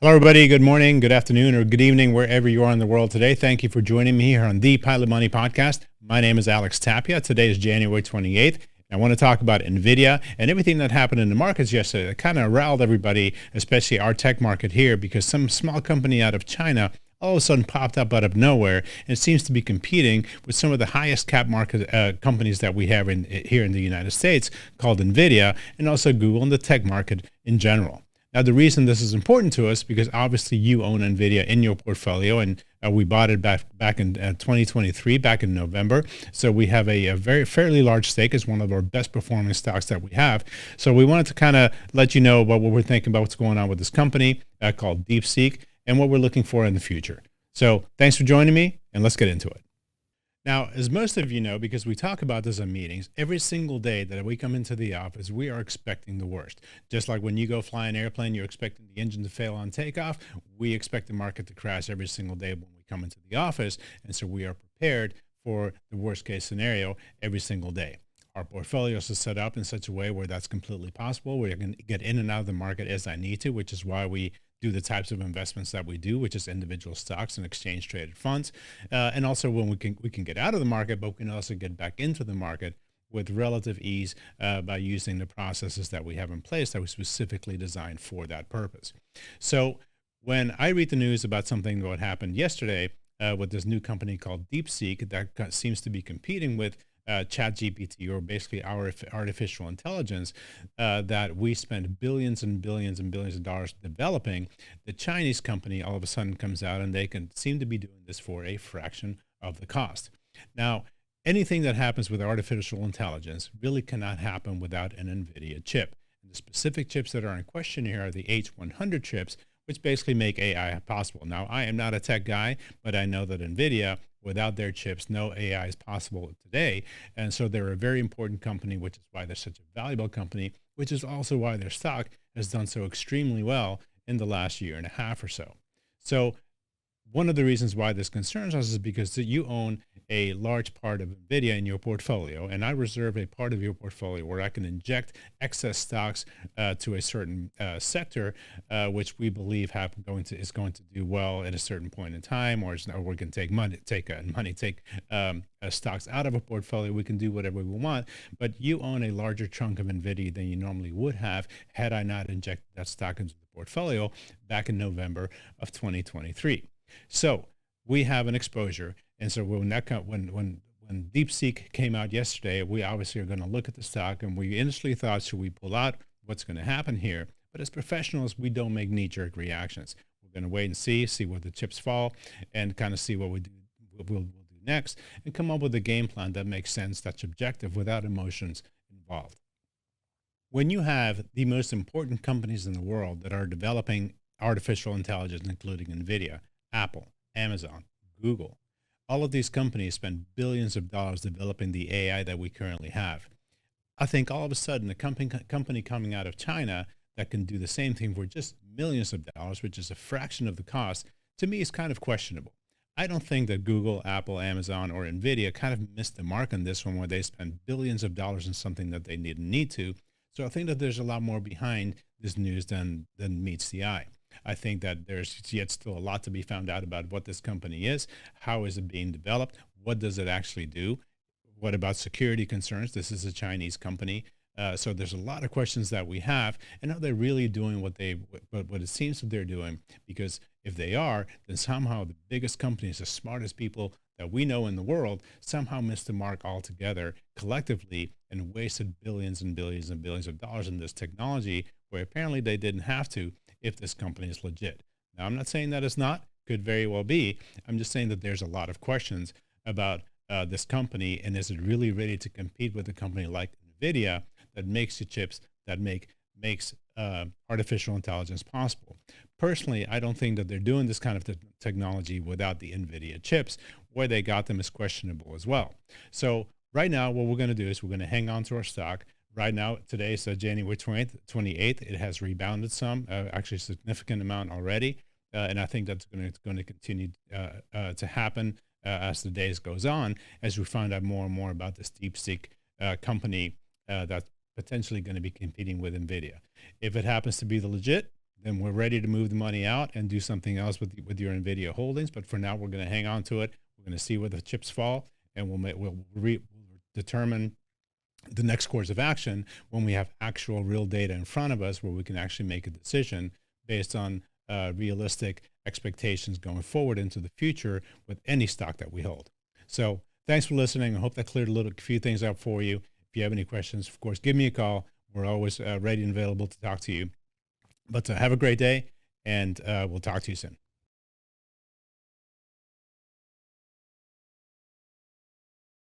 Hello, everybody. Good morning, good afternoon, or good evening, wherever you are in the world today. Thank you for joining me here on the Pilot Money Podcast. My name is Alex Tapia. Today is January 28th. I want to talk about NVIDIA and everything that happened in the markets yesterday. That kind of riled everybody, especially our tech market here, because some small company out of China all of a sudden popped up out of nowhere and seems to be competing with some of the highest cap market companies that we have here in the United States, called NVIDIA, and also Google and the tech market in general. Now, the reason this is important to us, because obviously you own NVIDIA in your portfolio, and we bought it back in 2023, back in November. So we have a fairly large stake. It's one of our best performing stocks that we have. So we wanted to kind of let you know about what we're thinking about, what's going on with this company called DeepSeek, and what we're looking for in the future. So thanks for joining me, and let's get into it. Now, as most of you know, because we talk about this in meetings, every single day that we come into the office, we are expecting the worst. Just like when you go fly an airplane, you're expecting the engine to fail on takeoff. We expect the market to crash every single day when we come into the office. And so we are prepared for the worst case scenario every single day. Our portfolios are set up in such a way where that's completely possible. We can get in and out of the market as I need to, which is why we do the types of investments that we do, which is individual stocks and exchange traded funds. And also when we can get out of the market, but we can also get back into the market with relative ease by using the processes that we have in place that we specifically designed for that purpose. So when I read the news about something that happened yesterday with this new company called DeepSeek that seems to be competing with ChatGPT, or basically our artificial intelligence, that we spend billions and billions and billions of dollars developing, the Chinese company all of a sudden comes out and they can seem to be doing this for a fraction of the cost. Now, anything that happens with artificial intelligence really cannot happen without an NVIDIA chip. And the specific chips that are in question here are the H100 chips, which basically make AI possible. Now, I am not a tech guy, but I know that NVIDIA, without their chips, no AI is possible today. And so they're a very important company, which is why they're such a valuable company, which is also why their stock has done so extremely well in the last year and a half or so. So one of the reasons why this concerns us is because you own a large part of NVIDIA in your portfolio, and I reserve a part of your portfolio where I can inject excess stocks to a certain sector, which we believe is going to do well at a certain point in time, or we can take stocks out of a portfolio. We can do whatever we want, but you own a larger chunk of NVIDIA than you normally would have had I not injected that stock into the portfolio back in November of 2023. So we have an exposure, and so when DeepSeek came out yesterday, we obviously are going to look at the stock, and we initially thought, should we pull out? What's going to happen here? But as professionals, we don't make knee-jerk reactions. We're going to wait and see where the chips fall, and kind of see what we'll do next, and come up with a game plan that makes sense, that's objective, without emotions involved. When you have the most important companies in the world that are developing artificial intelligence, including NVIDIA, Apple, Amazon, Google, all of these companies spend billions of dollars developing the AI that we currently have. I think all of a sudden a company coming out of China that can do the same thing for just millions of dollars, which is a fraction of the cost, to me is kind of questionable. I don't think that Google, Apple, Amazon, or NVIDIA kind of missed the mark on this one, where they spend billions of dollars in something that they didn't need to. So I think that there's a lot more behind this news than meets the eye. I think that there's yet still a lot to be found out about what this company is, how is it being developed, what does it actually do, what about security concerns? This is a Chinese company. So there's a lot of questions that we have, and are they really doing what it seems that they're doing? Because if they are, then somehow the biggest companies, the smartest people that we know in the world, somehow missed the mark altogether collectively and wasted billions and billions and billions of dollars in this technology, where apparently they didn't have to if this company is legit. Now, I'm not saying that it's not, could very well be. I'm just saying that there's a lot of questions about this company, and is it really ready to compete with a company like NVIDIA that makes the chips that makes artificial intelligence possible? Personally, I don't think that they're doing this kind of technology without the NVIDIA chips. Where they got them is questionable as well. So right now, what we're going to do is we're going to hang on to our stock. Right now, today is January 28th. It has rebounded some, actually a significant amount already. And I think that's going to continue to happen as the days goes on, as we find out more and more about this DeepSeek company that's potentially going to be competing with NVIDIA. If it happens to be the legit, then we're ready to move the money out and do something else with your NVIDIA holdings. But for now, we're going to hang on to it. We're going to see where the chips fall, and we'll determine the next course of action when we have actual real data in front of us, where we can actually make a decision based on realistic expectations going forward into the future with any stock that we hold. So thanks for listening. I hope that cleared a few things up for you. If you have any questions, of course, give me a call. We're always ready and available to talk to you. But have a great day, and we'll talk to you soon.